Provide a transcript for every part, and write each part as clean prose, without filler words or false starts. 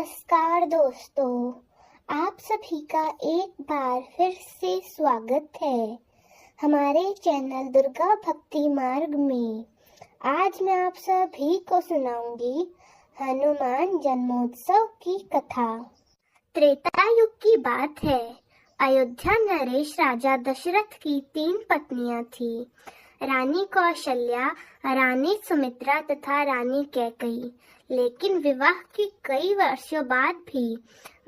नमस्कार दोस्तों, आप सभी का एक बार फिर से स्वागत है हमारे चैनल दुर्गा भक्ति मार्ग में। आज मैं आप सभी को सुनाऊंगी हनुमान जन्मोत्सव की कथा। त्रेता युग की बात है। अयोध्या नरेश राजा दशरथ की 3 पत्नियां थीं, रानी कौशल्या, रानी सुमित्रा तथा रानी कैकेयी। लेकिन विवाह के कई वर्षों बाद भी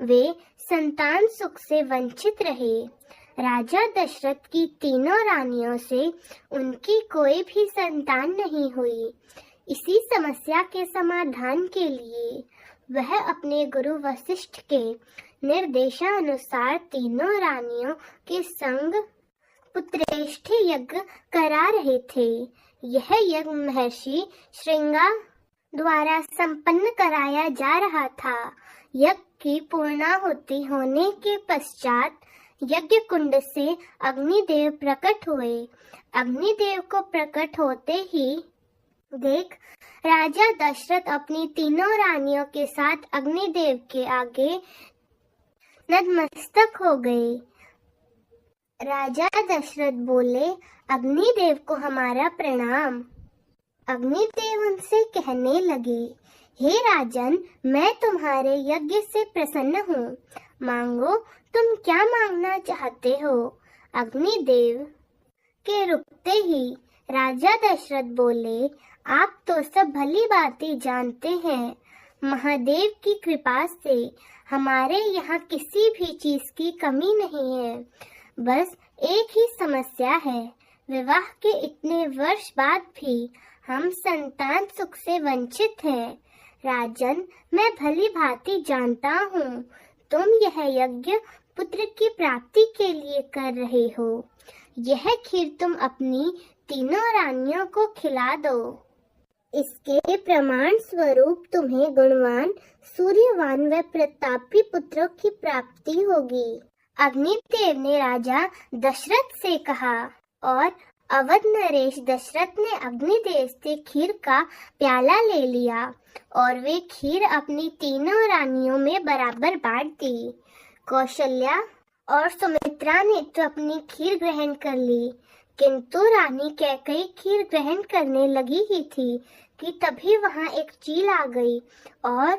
वे संतान सुख से वंचित रहे। राजा दशरथ की तीनों रानियों से उनकी कोई भी संतान नहीं हुई। इसी समस्या के समाधान के लिए वह अपने गुरु वशिष्ठ के निर्देशानुसार तीनों रानियों के संग पुत्रेष्ठ यज्ञ करा रहे थे। यह यज्ञ महर्षि श्रृंगा द्वारा संपन्न कराया जा रहा था। यज्ञ की पूर्णाहुति होने के पश्चात यज्ञ कुंड से अग्निदेव प्रकट हुए। अग्निदेव को प्रकट होते ही देख राजा दशरथ अपनी तीनों रानियों के साथ अग्निदेव के आगे नतमस्तक हो गए। राजा दशरथ बोले, अग्निदेव को हमारा प्रणाम। अग्निदेव उनसे कहने लगे, हे राजन, मैं तुम्हारे यज्ञ से प्रसन्न हूँ। मांगो, तुम क्या मांगना चाहते हो? अग्निदेव के रुकते ही राजा दशरथ बोले, आप तो सब भली बातें जानते हैं। महादेव की कृपा से हमारे यहाँ किसी भी चीज की कमी नहीं है। बस एक ही समस्या है। विवाह के इतने वर्ष बाद भी हम संतान सुख से वंचित हैं। राजन, मैं भली भांति जानता हूँ तुम यह यज्ञ पुत्र की प्राप्ति के लिए कर रहे हो। यह खीर तुम अपनी तीनों रानियों को खिला दो। इसके प्रमाण स्वरूप तुम्हें गुणवान, सूर्यवान व प्रतापी पुत्रों की प्राप्ति होगी। अग्निदेव ने राजा दशरथ से कहा और अवध नरेश दशरथ ने अग्निदेव से खीर का प्याला ले लिया और वे खीर अपनी तीनों रानियों में बराबर बांट दी। कौशल्या और सुमित्रा ने तो अपनी खीर ग्रहण कर ली, किंतु रानी कैकेयी खीर ग्रहण करने लगी ही थी कि तभी वहां एक चील आ गई और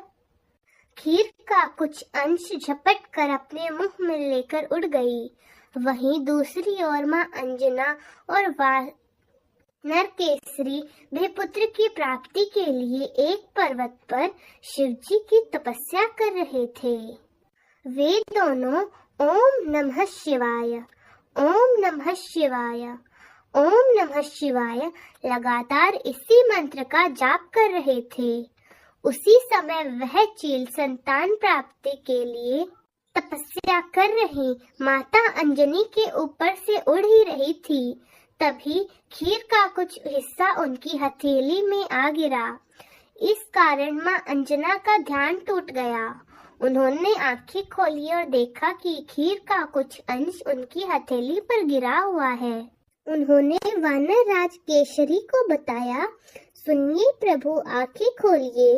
खीर का कुछ अंश झपट कर अपने मुंह में लेकर उड़ गई। वहीं दूसरी ओर मां अंजना और वानर केसरी भी पुत्र की प्राप्ति के लिए एक पर्वत पर शिवजी की तपस्या कर रहे थे। वे दोनों ओम नमः शिवाय, ओम नमः शिवाय, ओम नमः शिवाय लगातार इसी मंत्र का जाप कर रहे थे। उसी समय वह चील संतान प्राप्ति के लिए तपस्या कर रही माता अंजनी के ऊपर से उड़ ही रही थी। तभी खीर का कुछ हिस्सा उनकी हथेली में आ गिरा। इस कारण मां अंजना का ध्यान टूट गया। उन्होंने आंखें खोली और देखा कि खीर का कुछ अंश उनकी हथेली पर गिरा हुआ है। उन्होंने वानर राज केसरी को बताया, सुनिए प्रभु, आंखें खोलिए।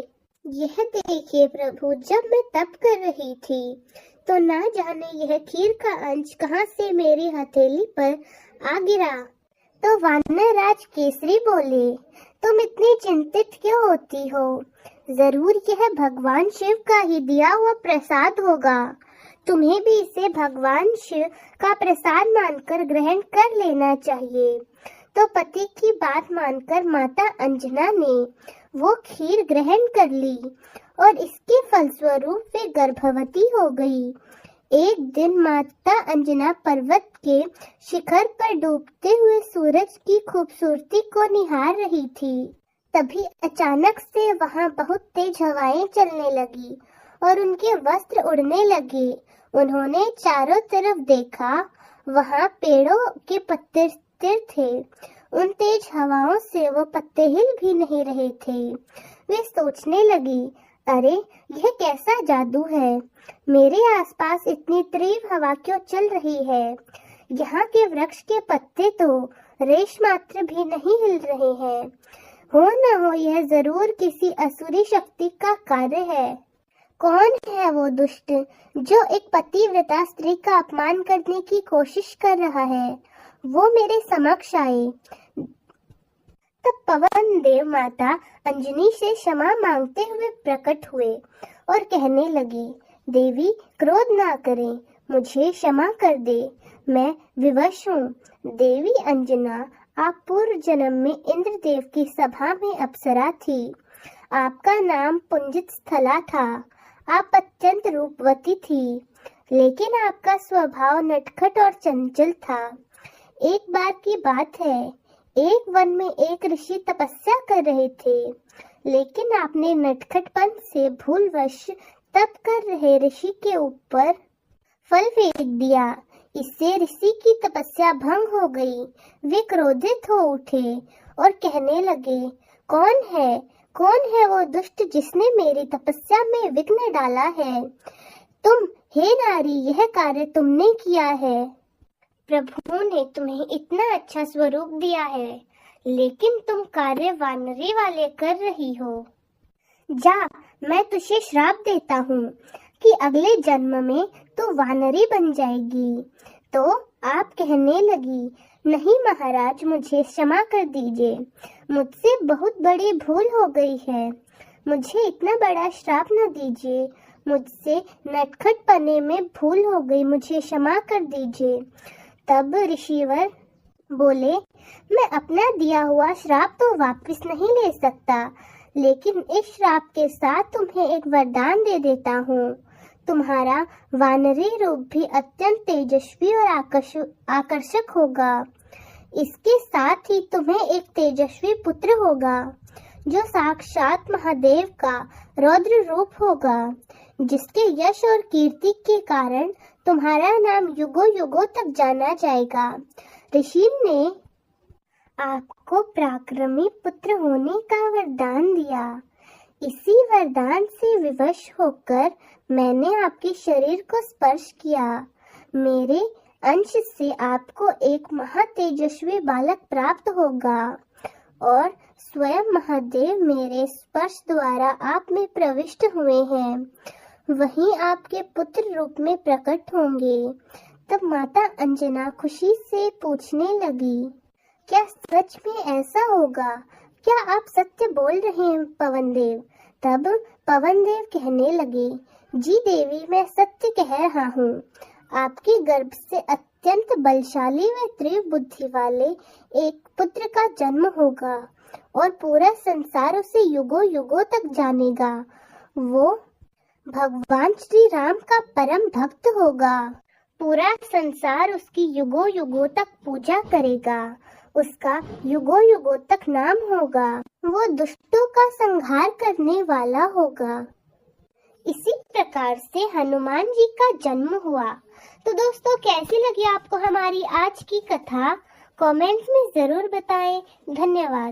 यह देखिए प्रभु, जब मैं तप कर रही थी तो ना जाने यह खीर का अंश कहां से मेरी हथेली पर आ गिरा। तो वानर राज केसरी बोले, तुम इतनी चिंतित क्यों होती हो? जरूर यह भगवान शिव का ही दिया हुआ प्रसाद होगा। तुम्हें भी इसे भगवान शिव का प्रसाद मानकर ग्रहण कर लेना चाहिए। तो पति की बात मानकर माता अंजना ने वो खीर ग्रहण कर ली और इसके फलस्वरूप वे गर्भवती हो गई। एक दिन माता अंजना पर्वत के शिखर पर डूबते हुए सूरज की खूबसूरती को निहार रही थी। तभी अचानक से वहां बहुत तेज हवाएं चलने लगी और उनके वस्त्र उड़ने लगे। उन्होंने चारों तरफ देखा, वहां पेड़ों के पत्ते स्थिर थे। उन तेज हवाओं से वो पत्ते हिल भी नहीं रहे थे। वे सोचने लगी, अरे यह कैसा जादू है? मेरे आसपास इतनी तीव्र हवा क्यों चल रही है? यहाँ के वृक्ष के पत्ते तो रेश मात्र भी नहीं हिल रहे हैं। हो न हो यह जरूर किसी असुरी शक्ति का कार्य है। कौन है वो दुष्ट जो एक पतिव्रता स्त्री का अपमान करने की कोशिश कर रहा है? वो मेरे समक्ष आए। तब पवन देव माता अंजनी से क्षमा मांगते हुए प्रकट हुए और कहने लगे, देवी क्रोध ना करें, मुझे क्षमा कर दे, मैं विवश हूँ। देवी अंजना, आप पूर्व जन्म में इंद्रदेव की सभा में अप्सरा थी। आपका नाम पुंजित स्थला था। आप अत्यंत रूपवती थी, लेकिन आपका स्वभाव नटखट और चंचल था। एक बार की बात है, एक वन में एक ऋषि तपस्या कर रहे थे, लेकिन आपने नटखटपन से भूलवश तप कर रहे ऋषि के ऊपर फल फेंक दिया। इससे ऋषि की तपस्या भंग हो गई। वे क्रोधित हो उठे और कहने लगे, कौन है वो दुष्ट जिसने मेरी तपस्या में विघ्न डाला है? तुम, हे नारी, यह कार्य तुमने किया है। प्रभु ने तुम्हें इतना अच्छा स्वरूप दिया है, लेकिन तुम कार्य वानरी वाले कर रही हो। जा, मैं तुझे श्राप देता हूँ कि अगले जन्म में तू वानरी बन जाएगी। तो आप कहने लगी, नहीं महाराज, मुझे क्षमा कर दीजिए, मुझसे बहुत बड़ी भूल हो गई है, मुझे इतना बड़ा श्राप न दीजिए, मुझसे नटखट पने में भूल हो गई, मुझे क्षमा कर दीजिए। तब ऋषिवर बोले, मैं अपना दिया हुआ श्राप तो वापस नहीं ले सकता, लेकिन इस श्राप के साथ तुम्हें एक वरदान दे देता हूँ। तुम्हारा वानरी रूप भी अत्यंत तेजस्वी और आकर्षक होगा। इसके साथ ही तुम्हें एक तेजस्वी पुत्र होगा, जो साक्षात महादेव का रौद्र रूप होगा, जिसके यश और कीर्ति के कारण तुम्हारा नाम युगों युगों तक जाना जाएगा। ऋषि ने आपको पराक्रमी पुत्र होने का वरदान दिया। इसी वरदान से विवश होकर मैंने आपके शरीर को स्पर्श किया। मेरे अंश से आपको एक महातेजस्वी बालक प्राप्त होगा और स्वयं महादेव मेरे स्पर्श द्वारा आप में प्रविष्ट हुए हैं। वहीं आपके पुत्र रूप में प्रकट होंगे। तब माता अंजना खुशी से पूछने लगी, क्या सच में ऐसा होगा? क्या आप सत्य बोल रहे हैं पवनदेव? तब पवनदेव कहने लगे, जी देवी, मैं सत्य कह रहा हूँ। आपके गर्भ से अत्यंत बलशाली व तीव्र बुद्धि वाले एक पुत्र का जन्म होगा और पूरा संसार उसे युगों युगों तक जानेगा। वो भगवान श्री राम का परम भक्त होगा। पूरा संसार उसकी युगों युगों तक पूजा करेगा। उसका युगों युगों तक नाम होगा। वो दुष्टों का संहार करने वाला होगा। इसी प्रकार से हनुमान जी का जन्म हुआ। तो दोस्तों, कैसी लगी आपको हमारी आज की कथा? कमेंट्स में जरूर बताएं। धन्यवाद।